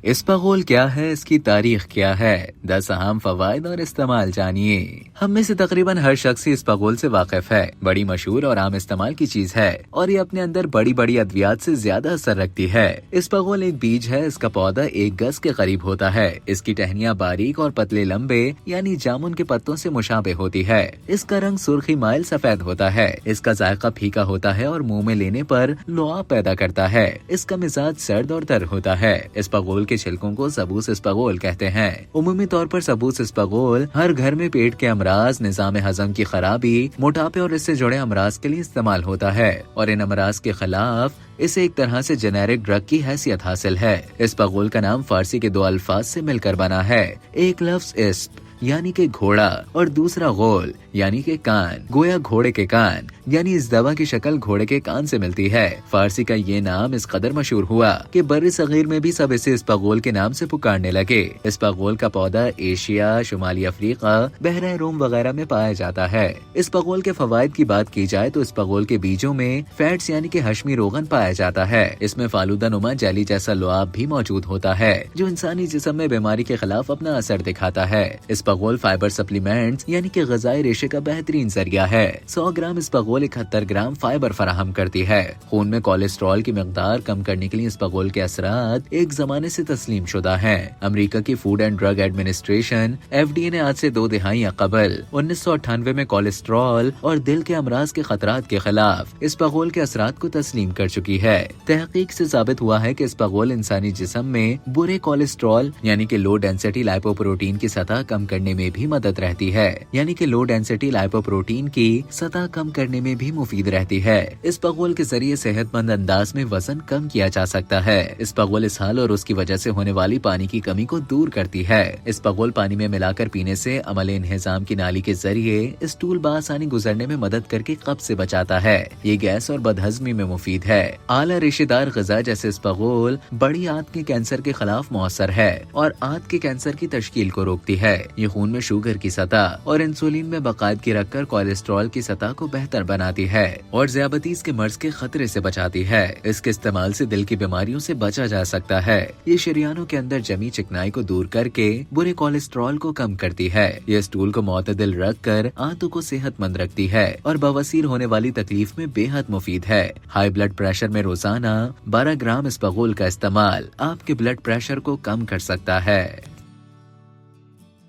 اسپغول کیا ہے، اس کی تاریخ کیا ہے، 10 اہم فوائد اور استعمال جانیے۔ ہم میں سے تقریباً ہر شخص اسپغول سے واقف ہے۔ بڑی مشہور اور عام استعمال کی چیز ہے اور یہ اپنے اندر بڑی بڑی ادویات سے زیادہ اثر رکھتی ہے۔ اسپغول ایک بیج ہے، اس کا پودا 1 گز کے قریب ہوتا ہے۔ اس کی ٹہنیاں باریک اور پتلے لمبے یعنی جامن کے پتوں سے مشابہ ہوتی ہے۔ اس کا رنگ سرخی مائل سفید ہوتا ہے۔ اس کا ذائقہ پھیکا ہوتا ہے اور منہ میں لینے پر لعاب پیدا کرتا ہے۔ اس کا مزاج سرد اور تر ہوتا ہے۔ اسپغول کے چھلکوں کو سبوس اسپغول کہتے ہیں۔ عمومی طور پر سبوس اسپغول ہر گھر میں پیٹ کے امراض، نظام ہضم کی خرابی، موٹاپے اور اس سے جڑے امراض کے لیے استعمال ہوتا ہے اور ان امراض کے خلاف اسے ایک طرح سے جنیرک ڈرگ کی حیثیت حاصل ہے۔ اسپغول کا نام فارسی کے 2 الفاظ سے مل کر بنا ہے، ایک لفظ اسپ یعنی کہ گھوڑا اور دوسرا غول یعنی کہ کان، گویا گھوڑے کے کان، یعنی اس دوا کی شکل گھوڑے کے کان سے ملتی ہے۔ فارسی کا یہ نام اس قدر مشہور ہوا کہ بر صغیر میں بھی سب اسے اسپغول کے نام سے پکارنے لگے۔ اسپغول کا پودا ایشیا، شمالی افریقہ، بحیرہ روم وغیرہ میں پایا جاتا ہے۔ اسپغول کے فوائد کی بات کی جائے تو اسپغول کے بیجوں میں فیٹس یعنی کہ ہشمی روغن پایا جاتا ہے۔ اس میں فالودہ نما جیلی جیسا لعاب بھی موجود ہوتا ہے جو انسانی جسم میں بیماری کے خلاف اپنا اثر دکھاتا ہے۔ اسپغول فائبر سپلیمنٹس یعنی کہ غذائی ریشے کا بہترین ذریعہ ہے۔ 100 گرام اسپغول 71 گرام فائبر فراہم کرتی ہے۔ خون میں کولیسٹرول کی مقدار کم کرنے کے لیے اسپغول کے اثرات ایک زمانے سے تسلیم شدہ ہیں۔ امریکہ کی food and drug administration FDA نے آج سے 2 دہائیاں قبل 1998 میں کولیسٹرول اور دل کے امراض کے خطرات کے خلاف اسپغول کے اثرات کو تسلیم کر چکی ہے۔ تحقیق سے ثابت ہوا ہے کہ اسپغول انسانی جسم میں برے کولیسٹرول یعنی کہ لو ڈینسٹی لائپوپروٹین کی سطح کم کرنے میں بھی مدد رہتی ہے، یعنی کہ لو ڈینسٹی لائپوپروٹین کی سطح کم کرنے میں بھی مفید رہتی ہے۔ اسپغول کے ذریعے صحت مند انداز میں وزن کم کیا جا سکتا ہے۔ اسپغول اسہال اور اس کی وجہ سے ہونے والی پانی کی کمی کو دور کرتی ہے۔ اسپغول پانی میں ملا کر پینے سے عمل انہضام کی نالی کے ذریعے اسٹول بآسانی گزرنے میں مدد کر کے قبض سے بچاتا ہے۔ یہ گیس اور بدہضمی میں مفید ہے۔ اعلیٰ ریشے دار غذا جیسے اسپغول بڑی آنت کے کینسر کے خلاف مؤثر ہے اور آنت کے کینسر کی تشکیل کو روکتی ہے۔ یہ خون میں شوگر کی سطح اور انسولین میں باقاعدگی رکھ کر کولیسٹرول کی سطح کو بہتر بناتی ہے اور ذیابیطس کے مرض کے خطرے سے بچاتی ہے۔ اس کے استعمال سے دل کی بیماریوں سے بچا جا سکتا ہے۔ یہ شریانوں کے اندر جمی چکنائی کو دور کر کے برے کولیسٹرول کو کم کرتی ہے۔ یہ اسٹول کو معتدل رکھ کر آنتوں کو صحت مند رکھتی ہے اور بواسیر ہونے والی تکلیف میں بے حد مفید ہے۔ ہائی بلڈ پریشر میں روزانہ 12 گرام اسپغول کا استعمال آپ کے بلڈ پریشر کو کم کر سکتا ہے۔